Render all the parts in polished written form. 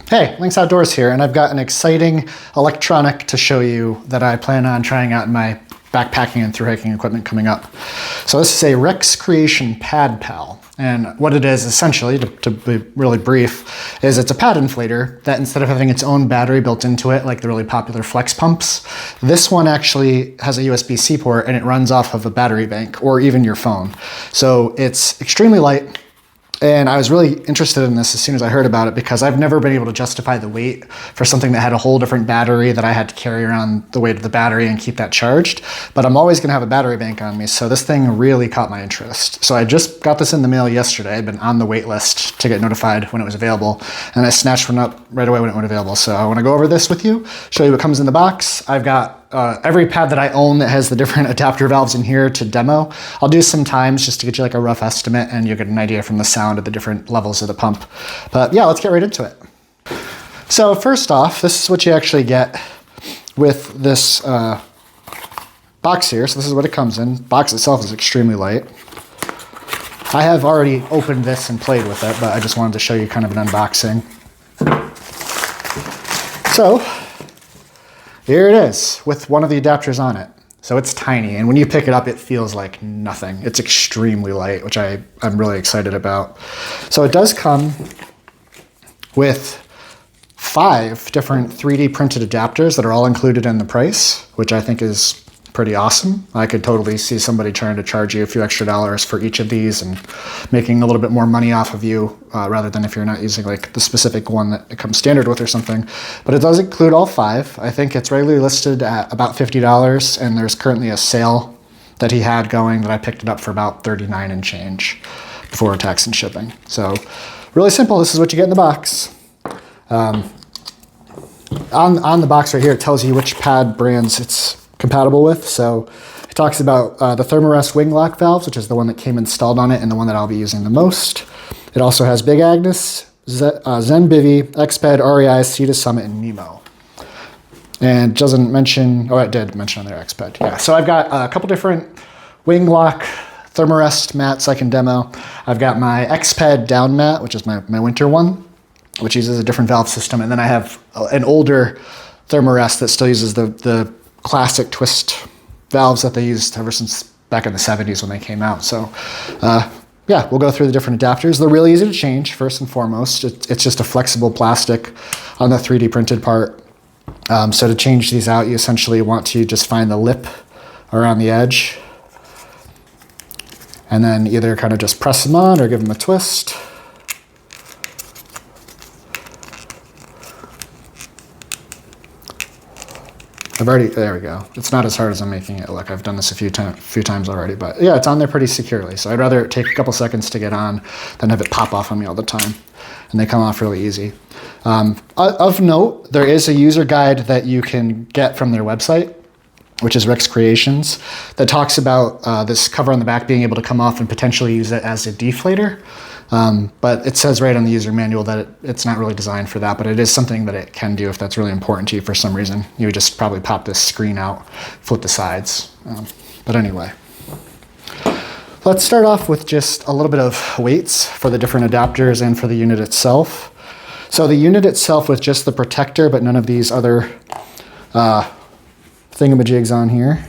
Hey, Lynx Outdoors here, and I've got an exciting electronic to show you that I plan on trying out in my backpacking and thru hiking equipment coming up. So this is a Rex Creation Pad Pal, and what it is essentially, to be really brief, is it's a pad inflator that instead of having its own battery built into it like the really popular flex pumps, this one actually has a USB-C port and it runs off of a battery bank or even your phone. So it's extremely light. And I was really interested in this as soon as I heard about it because I've never been able to justify the weight for something that had a whole different battery that I had to carry around the weight of the battery and keep that charged. But I'm always going to have a battery bank on me, so this thing really caught my interest. So I just got this in the mail yesterday. I'd been on the wait list to get notified when it was available, and I snatched one up right away when it went available. So I want to go over this with you, show you what comes in the box. I've got every pad that I own that has the different adapter valves in here to demo. I'll do some times just to get you like a rough estimate and you'll get an idea from the sound of the different levels of the pump. But yeah, let's get right into it. So first off, this is what you actually get with this box here. So this is what it comes in. The box itself is extremely light. I have already opened this and played with it, but I just wanted to show you kind of an unboxing. So here it is with one of the adapters on it. So it's tiny, and when you pick it up, it feels like nothing. It's extremely light, which I'm really excited about. So it does come with 5 different 3D printed adapters that are all included in the price, which I think is pretty awesome. I could totally see somebody trying to charge you a few extra dollars for each of these and making a little bit more money off of you rather than if you're not using like the specific one that it comes standard with or something. But it does include all 5. I think it's regularly listed at about $50, and there's currently a sale that he had going that I picked it up for about $39 and change before tax and shipping. So really simple. This is what you get in the box. On the box right here, it tells you which pad brands it's compatible with. So it talks about the Thermarest wing lock valves, which is the one that came installed on it and the one that I'll be using the most. It also has Big Agnes, Zen Bivy, Exped, REI, Sea Summit, and Nemo. And doesn't mention, oh, it did mention on there Exped. Yeah, so I've got a couple different wing lock Thermarest mats I can demo. I've got my Exped Downmat, which is my winter one, which uses a different valve system. And then I have an older Thermarest that still uses the classic twist valves that they used ever since back in the 70s when they came out. So yeah, we'll go through the different adapters. They're really easy to change, first and foremost. It's just a flexible plastic on the 3D printed part. So to change these out, you essentially want to just find the lip around the edge and then either kind of just press them on or give them a twist. There we go. It's not as hard as I'm making it look. I've done this a few times already, but yeah, it's on there pretty securely. So I'd rather take a couple seconds to get on than have it pop off on me all the time. And they come off really easy. Of note, there is a user guide that you can get from their website, which is Rex Creations, that talks about this cover on the back being able to come off and potentially use it as a deflator. But it says right on the user manual that it's not really designed for that, but it is something that it can do if that's really important to you for some reason. You would just probably pop this screen out, flip the sides. But anyway, let's start off with just a little bit of weights for the different adapters and for the unit itself. So the unit itself with just the protector, but none of these other thingamajigs on here.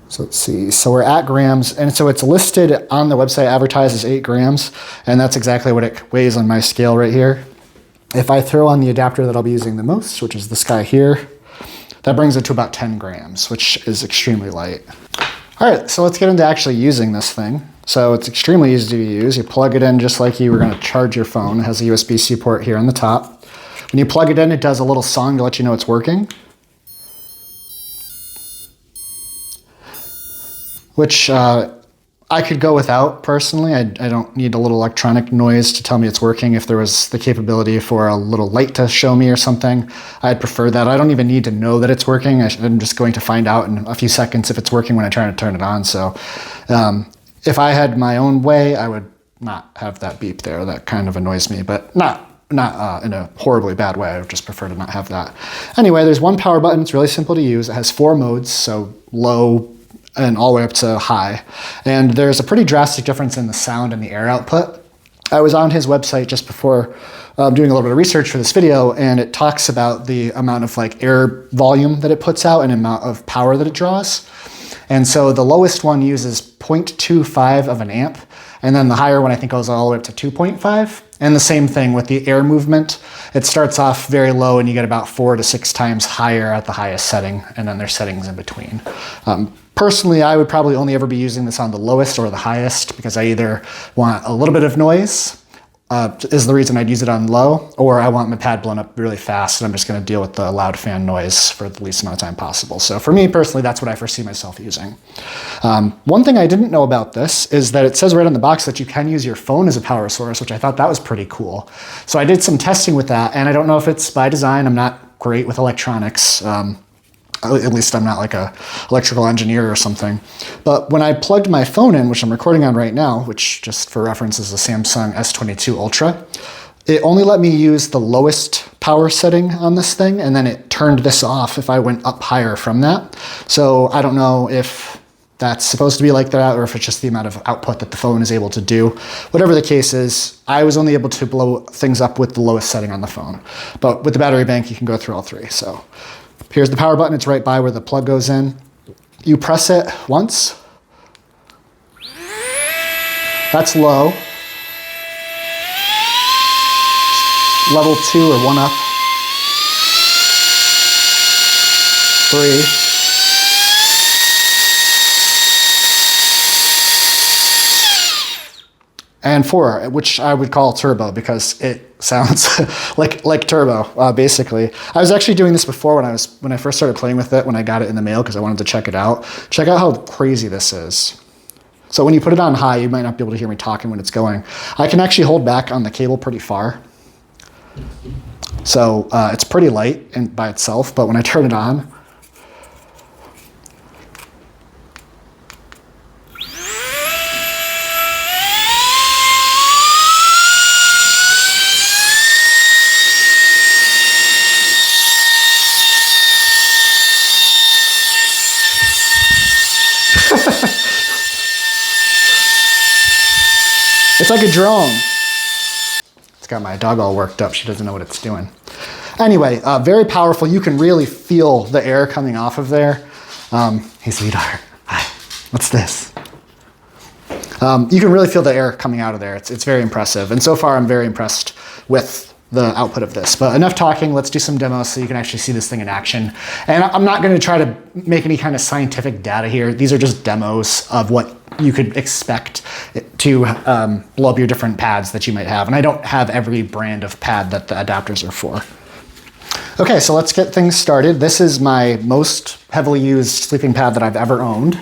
So let's see, so we're at grams, and so it's listed on the website, advertised as 8 grams, and that's exactly what it weighs on my scale right here. If I throw on the adapter that I'll be using the most, which is this guy here, that brings it to about 10 grams, which is extremely light. All right, so let's get into actually using this thing. So it's extremely easy to use. You plug it in just like you were gonna charge your phone. It has a USB-C port here on the top. When you plug it in, it does a little song to let you know it's working, which I could go without personally. I don't need a little electronic noise to tell me it's working. If there was the capability for a little light to show me or something, I'd prefer that. I don't even need to know that it's working. I'm just going to find out in a few seconds if it's working when I try to turn it on. So if I had my own way, I would not have that beep there. That kind of annoys me, but not in a horribly bad way. I would just prefer to not have that. Anyway, there's one power button. It's really simple to use. It has 4 modes, so low, and all the way up to high. And there's a pretty drastic difference in the sound and the air output. I was on his website just before doing a little bit of research for this video, and it talks about the amount of like air volume that it puts out and amount of power that it draws. And so the lowest one uses 0.25 of an amp, and then the higher one I think goes all the way up to 2.5. And the same thing with the air movement. It starts off very low and you get about 4 to 6 times higher at the highest setting, and then there's settings in between. Personally, I would probably only ever be using this on the lowest or the highest because I either want a little bit of noise, is the reason I'd use it on low, or I want my pad blown up really fast and I'm just gonna deal with the loud fan noise for the least amount of time possible. So for me personally, that's what I foresee myself using. One thing I didn't know about this is that it says right on the box that you can use your phone as a power source, which I thought that was pretty cool. So I did some testing with that, and I don't know if it's by design. I'm not great with electronics. At least I'm not like a electrical engineer or something. But when I plugged my phone in, which I'm recording on right now, which just for reference is a Samsung S22 Ultra, it only let me use the lowest power setting on this thing, and then it turned this off if I went up higher from that. So I don't know if that's supposed to be like that or if it's just the amount of output that the phone is able to do. Whatever the case is, I was only able to blow things up with the lowest setting on the phone. But with the battery bank, you can go through all three. So here's the power button. It's right by where the plug goes in. You press it once. That's low. Level 2 or 1 up. 3. And 4, which I would call turbo because it sounds like turbo, basically. I was actually doing this before when I first started playing with it, when I got it in the mail because I wanted to check it out. Check out how crazy this is. So when you put it on high, you might not be able to hear me talking when it's going. I can actually hold back on the cable pretty far. So it's pretty light by itself, but when I turn it on, it's like a drone. It's got my dog all worked up. She doesn't know what it's doing. Anyway, very powerful. You can really feel the air coming off of there. Hey, sweetheart. Hi. What's this? You can really feel the air coming out of there. It's very impressive. And so far, I'm very impressed with the output of this. But enough talking, let's do some demos so you can actually see this thing in action. And I'm not gonna try to make any kind of scientific data here. These are just demos of what you could expect to blow up your different pads that you might have. And I don't have every brand of pad that the adapters are for. Okay, so let's get things started. This is my most heavily used sleeping pad that I've ever owned.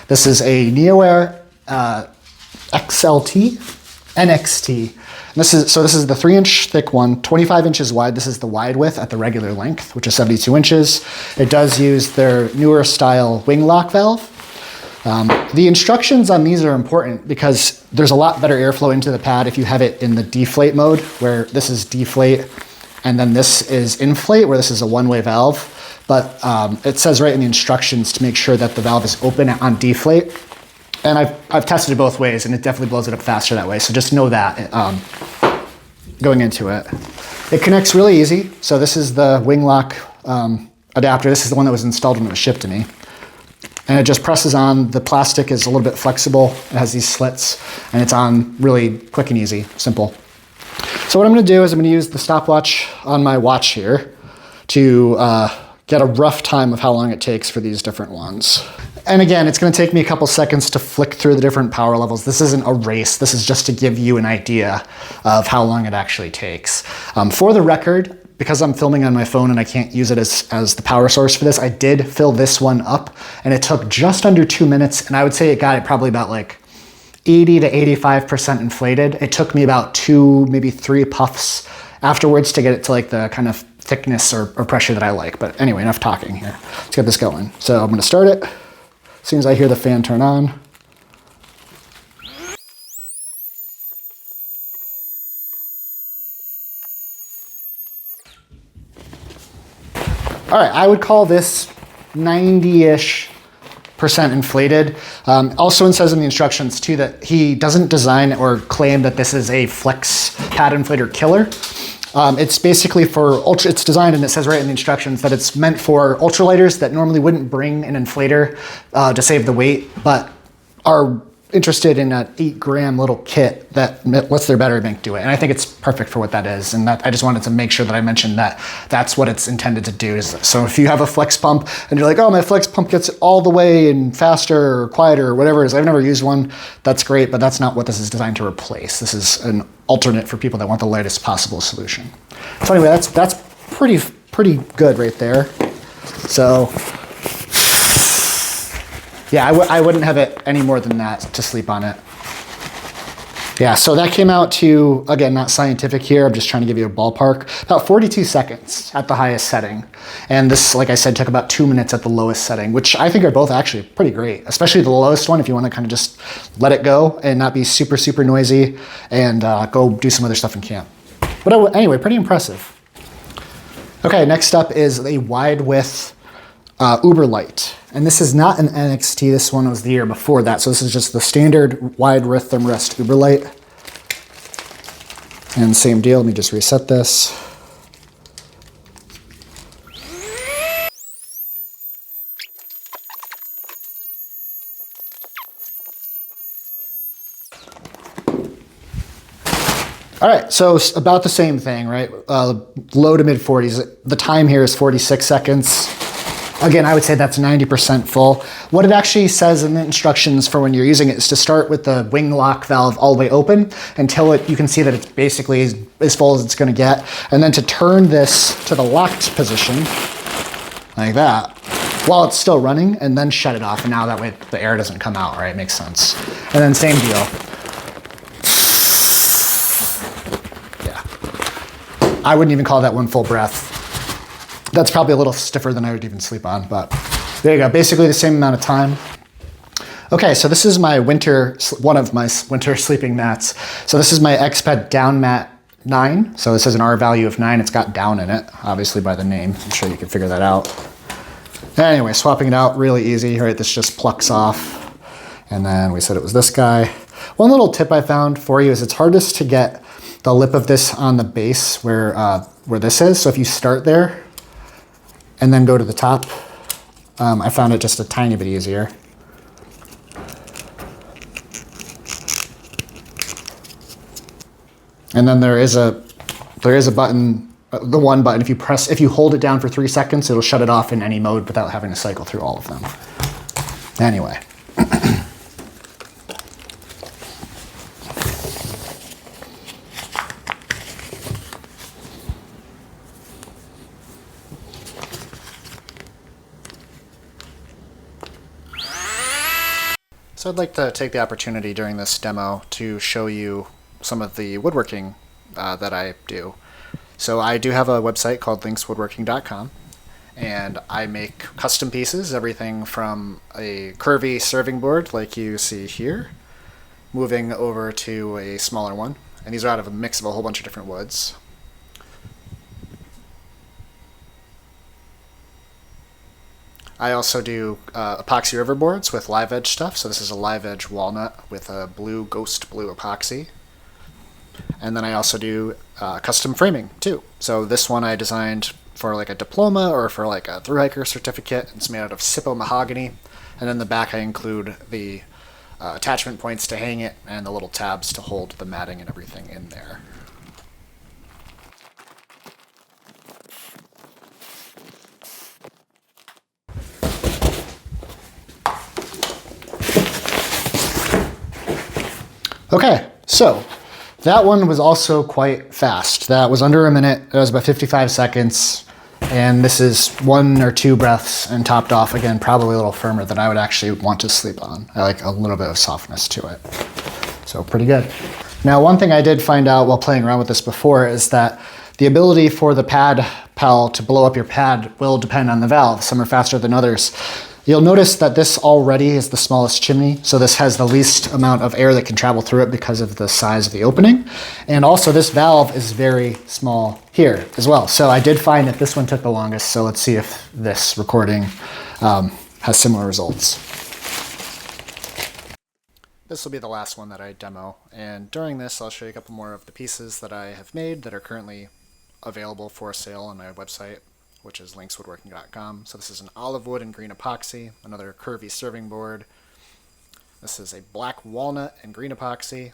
This is a Neoair XLT, NXT. This is the 3-inch thick one, 25 inches wide. This is the wide width at the regular length, which is 72 inches. It does use their newer style wing lock valve. The instructions on these are important because there's a lot better airflow into the pad if you have it in the deflate mode, where this is deflate, and then this is inflate, where this is a one-way valve. But it says right in the instructions to make sure that the valve is open on deflate. And I've tested it both ways, and it definitely blows it up faster that way. So just know that going into it. It connects really easy. So this is the wing lock adapter. This is the one that was installed when it was shipped to me. And it just presses on. The plastic is a little bit flexible. It has these slits, and it's on really quick and easy, simple. So what I'm gonna do is I'm gonna use the stopwatch on my watch here to get a rough time of how long it takes for these different ones. And again, it's gonna take me a couple seconds to flick through the different power levels. This isn't a race. This is just to give you an idea of how long it actually takes. For the record, because I'm filming on my phone and I can't use it as the power source for this, I did fill this one up, and it took just under 2 minutes, and I would say it got it probably about like 80 to 85% inflated. It took me about 2, maybe 3 puffs afterwards to get it to like the kind of thickness or pressure that I like. But anyway, enough talking here. Let's get this going. So I'm gonna start it. As soon as I hear the fan turn on. All right, I would call this 90-ish% inflated. Also, it says in the instructions too that he doesn't design or claim that this is a flex pad inflator killer. It's basically for it's designed, and it says right in the instructions that it's meant for ultralighters that normally wouldn't bring an inflator to save the weight, but are interested in an 8-gram little kit that lets their battery bank do it. And I think it's perfect for what that is. And that I just wanted to make sure that I mentioned that that's what it's intended to do. So if you have a flex pump and you're like, oh, my flex pump gets all the way and faster or quieter or whatever it is, I've never used one, that's great, but that's not what this is designed to replace. This is an alternate for people that want the lightest possible solution. So anyway, that's pretty good right there. So yeah, I wouldn't have it any more than that to sleep on it. Yeah, so that came out to, again, not scientific here, I'm just trying to give you a ballpark, about 42 seconds at the highest setting. And this, like I said, took about 2 minutes at the lowest setting, which I think are both actually pretty great, especially the lowest one if you want to kind of just let it go and not be super, super noisy and go do some other stuff in camp. But anyway, pretty impressive. Okay, next up is a wide width UberLite. And this is not an NXT, this one was the year before that. So this is just the standard wide width Thermarest UberLite. And same deal, let me just reset this. All right, so about the same thing, right? Low to mid 40s. The time here is 46 seconds. Again, I would say that's 90% full. What it actually says in the instructions for when you're using it is to start with the wing lock valve all the way open until you can see that it's basically as full as it's gonna get. And then to turn this to the locked position, like that, while it's still running, and then shut it off. And now that way the air doesn't come out, right? Makes sense. And then same deal. Yeah. I wouldn't even call that one full breath. That's probably a little stiffer than I would even sleep on, but there you go. Basically the same amount of time. Okay, so this is my one of my winter sleeping mats. So this is my Exped Downmat 9. So this is an R value of 9. It's got down in it, obviously by the name. I'm sure you can figure that out. Anyway, swapping it out, really easy, right? This just plucks off. And then we said it was this guy. One little tip I found for you is it's hardest to get the lip of this on the base where this is. So if you start there, and then go to the top. I found it just a tiny bit easier. And then there is a button, the one button, if you hold it down for 3 seconds, it'll shut it off in any mode without having to cycle through all of them. Anyway. So I'd like to take the opportunity during this demo to show you some of the woodworking that I do. So I do have a website called linkswoodworking.com, and I make custom pieces, everything from a curvy serving board like you see here, moving over to a smaller one. And these are out of a mix of a whole bunch of different woods. I also do epoxy river boards with live edge stuff. So this is a live edge walnut with a blue ghost blue epoxy. And then I also do custom framing too. So this one I designed for like a diploma or for like a thru hiker certificate. It's made out of Sippo mahogany. And then the back I include the attachment points to hang it and the little tabs to hold the matting and everything in there. Okay, so that one was also quite fast. That was under a minute. It was about 55 seconds. And this is 1 or 2 breaths and topped off again, probably a little firmer than I would actually want to sleep on. I like a little bit of softness to it. So pretty good. Now, one thing I did find out while playing around with this before is that the ability for the pad pal to blow up your pad will depend on the valve. Some are faster than others. You'll notice that this already is the smallest chimney, so this has the least amount of air that can travel through it because of the size of the opening. And also this valve is very small here as well. So I did find that this one took the longest, so let's see if this recording has similar results. this will be the last one that I demo, and during this I'll show you a couple more of the pieces that I have made that are currently available for sale on my website, which is linkswoodworking.com. So this is an olive wood and green epoxy, another curvy serving board. This is a black walnut and green epoxy.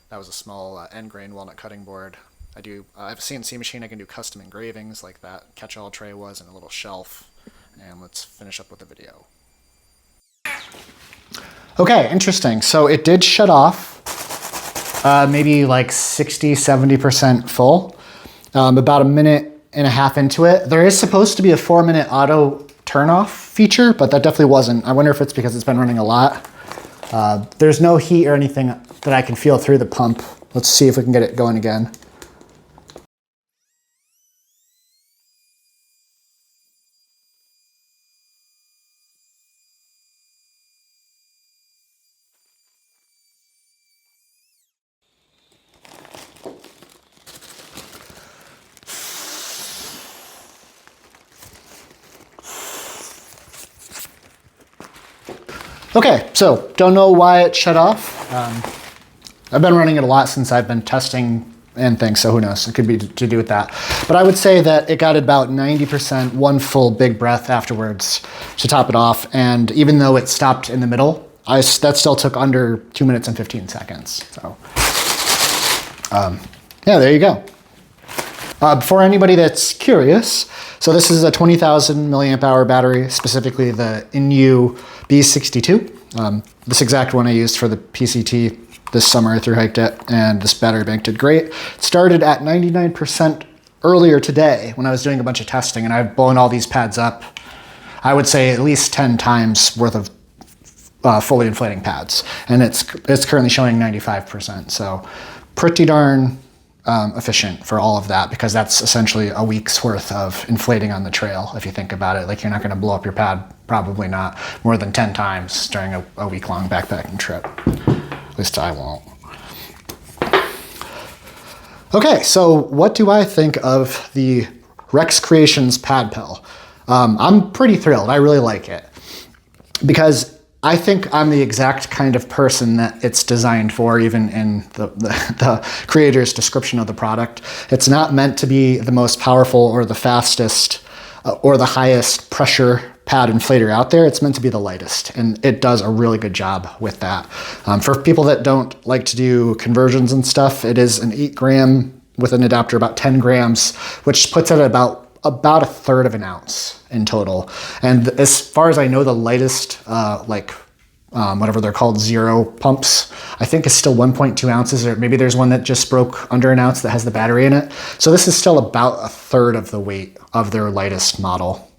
That was a small end grain walnut cutting board. I have a CNC machine. I can do custom engravings like that catch-all tray was, and a little shelf. And let's finish up with the video. Okay, interesting. So it did shut off, maybe like 60–70% full. About a minute and a half into it. There is supposed to be a 4-minute auto turn-off feature, but that definitely wasn't. I wonder if it's because it's been running a lot. There's no heat or anything that I can feel through the pump. Let's see if we can get it going again. Okay, so don't know why it shut off. I've been running it a lot since I've been testing and things, so who knows? It could be to do with that. But I would say that it got about 90%, one full big breath afterwards to top it off. And even though it stopped in the middle, that still took under 2 minutes and 15 seconds. So yeah, there you go. For anybody that's curious, so this is a 20,000 milliamp hour battery, specifically the INU B62. This exact one I used for the PCT this summer. I thru-hiked it, and this battery bank did great. It started at 99% earlier today when I was doing a bunch of testing, and I've blown all these pads up, I would say at least 10 times worth of fully inflating pads. And it's currently showing 95%. So pretty darn efficient for all of that, because that's essentially a week's worth of inflating on the trail. If you think about it, like, you're not going to blow up your pad, probably not, more than 10 times during a week-long backpacking trip. At least I won't. Okay, so what do I think of the Rex Creations Pad Pill? I'm pretty thrilled. I really like it, because I think I'm the exact kind of person that it's designed for, even in the creator's description of the product. It's not meant to be the most powerful or the fastest or the highest pressure pad inflator out there. It's meant to be the lightest, and it does a really good job with that. For people that don't like to do conversions and stuff, it is an 8 gram with an adapter, about 10 grams, which puts it at about 1/3 of an ounce in total. And as far as I know, the lightest, whatever they're called, zero pumps, I think is still 1.2 ounces, or maybe there's one that just broke under an ounce that has the battery in it. So this is still about 1/3 of the weight of their lightest model.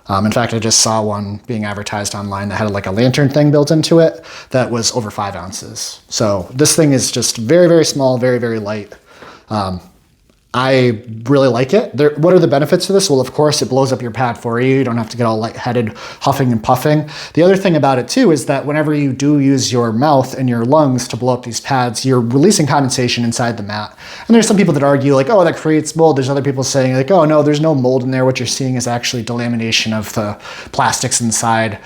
In fact, I just saw one being advertised online that had like a lantern thing built into it that was over 5 ounces. So this thing is just very, very small, very, very light. I really like it. What are the benefits of this? Well, of course, it blows up your pad for you. You don't have to get all lightheaded, huffing and puffing. The other thing about it too is that whenever you do use your mouth and your lungs to blow up these pads, you're releasing condensation inside the mat. And there's some people that argue like, oh, that creates mold. There's other people saying like, oh no, there's no mold in there. What you're seeing is actually delamination of the plastics inside.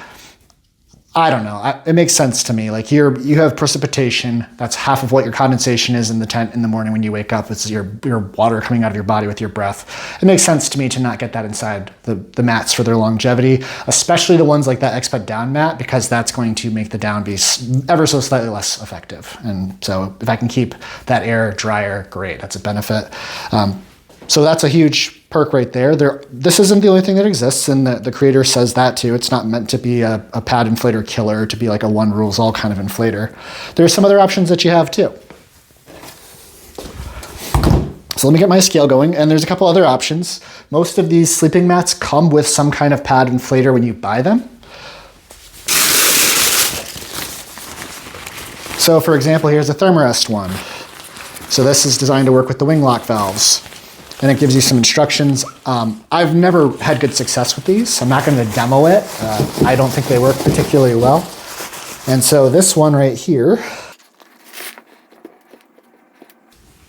I don't know. It makes sense to me. Like, you have precipitation. That's half of what your condensation is in the tent in the morning when you wake up. It's your water coming out of your body with your breath. It makes sense to me to not get that inside the mats for their longevity, especially the ones like that Exped Downmat, because that's going to make the down be ever so slightly less effective. And so if I can keep that air drier, great. That's a benefit. So that's a huge perk right there. This isn't the only thing that exists, and the creator says that too. It's not meant to be a pad inflator killer, to be like a one rules all kind of inflator. There's some other options that you have too. So let me get my scale going, and there's a couple other options. Most of these sleeping mats come with some kind of pad inflator when you buy them. So for example, here's a Thermarest one. So this is designed to work with the wing lock valves. And it gives you some instructions. I've never had good success with these. I'm not going to demo it. I don't think they work particularly well. And so this one right here.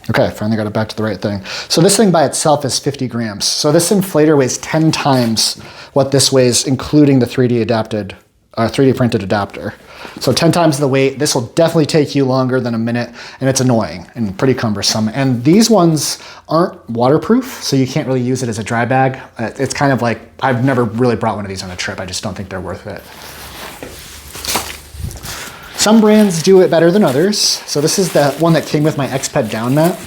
Okay, finally got it back to the right thing. So this thing by itself is 50 grams. So this inflator weighs 10 times what this weighs, including the 3D adapted 3D printed adapter. So 10 times the weight. This will definitely take you longer than a minute, and it's annoying and pretty cumbersome. And these ones aren't waterproof, so you can't really use it as a dry bag. It's kind of like, I've never really brought one of these on a trip. I just don't think they're worth it. Some brands do it better than others. So this is the one that came with my Exped Downmat.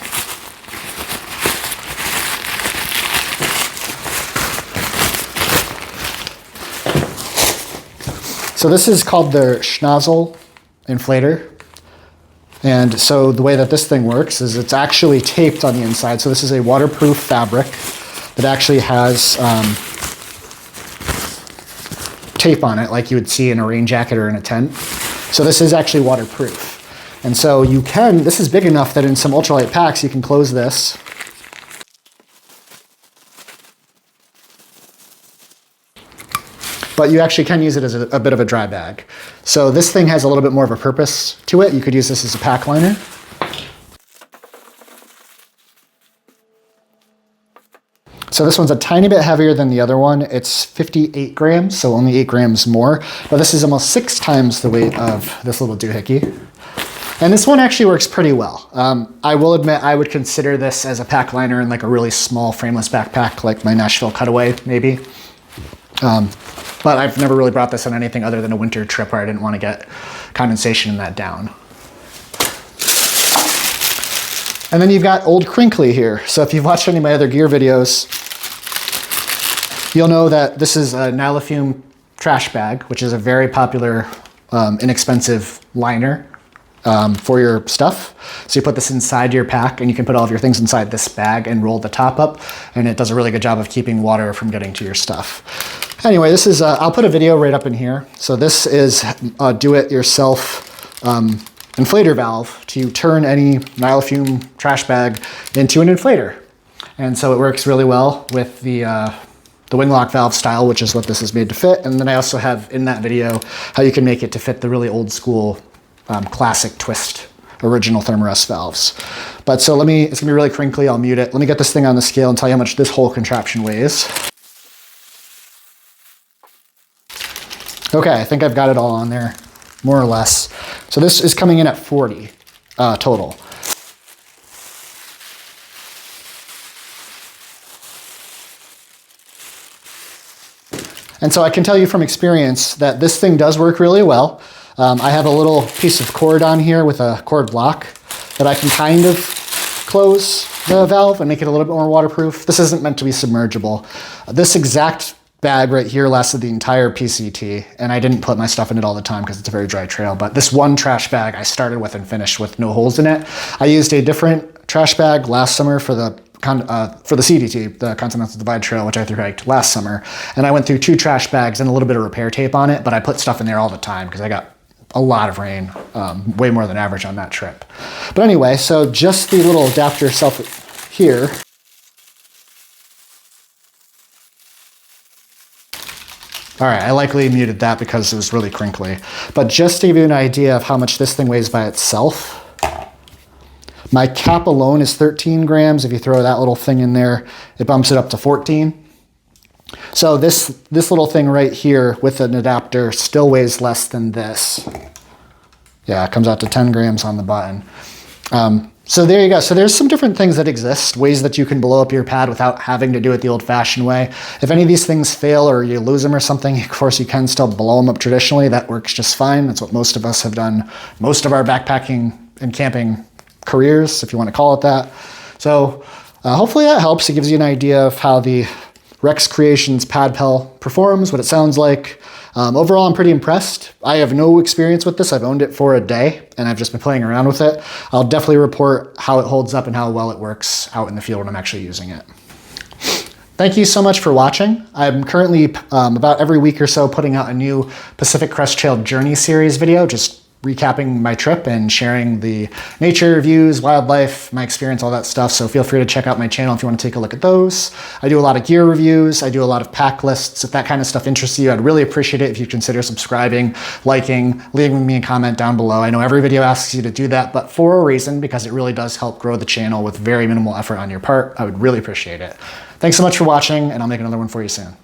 So this is called the Schnozzle Inflator. And so the way that this thing works is it's actually taped on the inside. So this is a waterproof fabric that actually has tape on it like you would see in a rain jacket or in a tent. So this is actually waterproof. And so you can, this is big enough that in some ultralight packs you can close this. But you actually can use it as a bit of a dry bag. So this thing has a little bit more of a purpose to it. You could use this as a pack liner. So this one's a tiny bit heavier than the other one. It's 58 grams, so only 8 grams more. But this is almost 6 times the weight of this little doohickey. And this one actually works pretty well. I will admit I would consider this as a pack liner in like a really small frameless backpack, like my Nashville Cutaway, maybe. But I've never really brought this on anything other than a winter trip where I didn't want to get condensation in that down. And then you've got Old Crinkly here. So if you've watched any of my other gear videos, you'll know that this is a Nylofume trash bag, which is a very popular, inexpensive liner for your stuff. So you put this inside your pack and you can put all of your things inside this bag and roll the top up, and it does a really good job of keeping water from getting to your stuff. Anyway, this is, I'll put a video right up in here. So this is a do-it-yourself inflator valve to turn any Nylofume trash bag into an inflator. And so it works really well with the wing-lock valve style, which is what this is made to fit. And then I also have in that video how you can make it to fit the really old school classic twist original Thermarest valves. But so it's gonna be really crinkly, I'll mute it. Let me get this thing on the scale and tell you how much this whole contraption weighs. Okay, I think I've got it all on there, more or less. So this is coming in at 40 total. And so I can tell you from experience that this thing does work really well. I have a little piece of cord on here with a cord block that I can kind of close the valve and make it a little bit more waterproof. This isn't meant to be submergible. This exact bag right here lasted the entire PCT, and I didn't put my stuff in it all the time because it's a very dry trail, but this one trash bag I started with and finished with no holes in it. I used a different trash bag last summer for the CDT, the Continental Divide Trail, which I thru-hiked last summer, and I went through 2 trash bags and a little bit of repair tape on it, but I put stuff in there all the time because I got a lot of rain, way more than average on that trip. But anyway, so just the little adapter itself here. All right, I likely muted that because it was really crinkly. But just to give you an idea of how much this thing weighs by itself, my cap alone is 13 grams. If you throw that little thing in there, it bumps it up to 14. So this little thing right here with an adapter still weighs less than this. Yeah, it comes out to 10 grams on the button. So there you go. So there's some different things that exist, ways that you can blow up your pad without having to do it the old-fashioned way. If any of these things fail or you lose them or something, of course you can still blow them up traditionally. That works just fine. That's what most of us have done most of our backpacking and camping careers, if you want to call it that. So hopefully that helps. It gives you an idea of how the Rex Creations PadPal performs, what it sounds like. Overall, I'm pretty impressed. I have no experience with this. I've owned it for a day and I've just been playing around with it. I'll definitely report how it holds up and how well it works out in the field when I'm actually using it. Thank you so much for watching. I'm currently about every week or so putting out a new Pacific Crest Trail Journey series video, just recapping my trip and sharing the nature, views, wildlife, my experience, all that stuff. So feel free to check out my channel if you want to take a look at those. I do a lot of gear reviews. I do a lot of pack lists. If that kind of stuff interests you, I'd really appreciate it if you consider subscribing, liking, leaving me a comment down below. I know every video asks you to do that, but for a reason, because it really does help grow the channel with very minimal effort on your part. I would really appreciate it. Thanks so much for watching, and I'll make another one for you soon.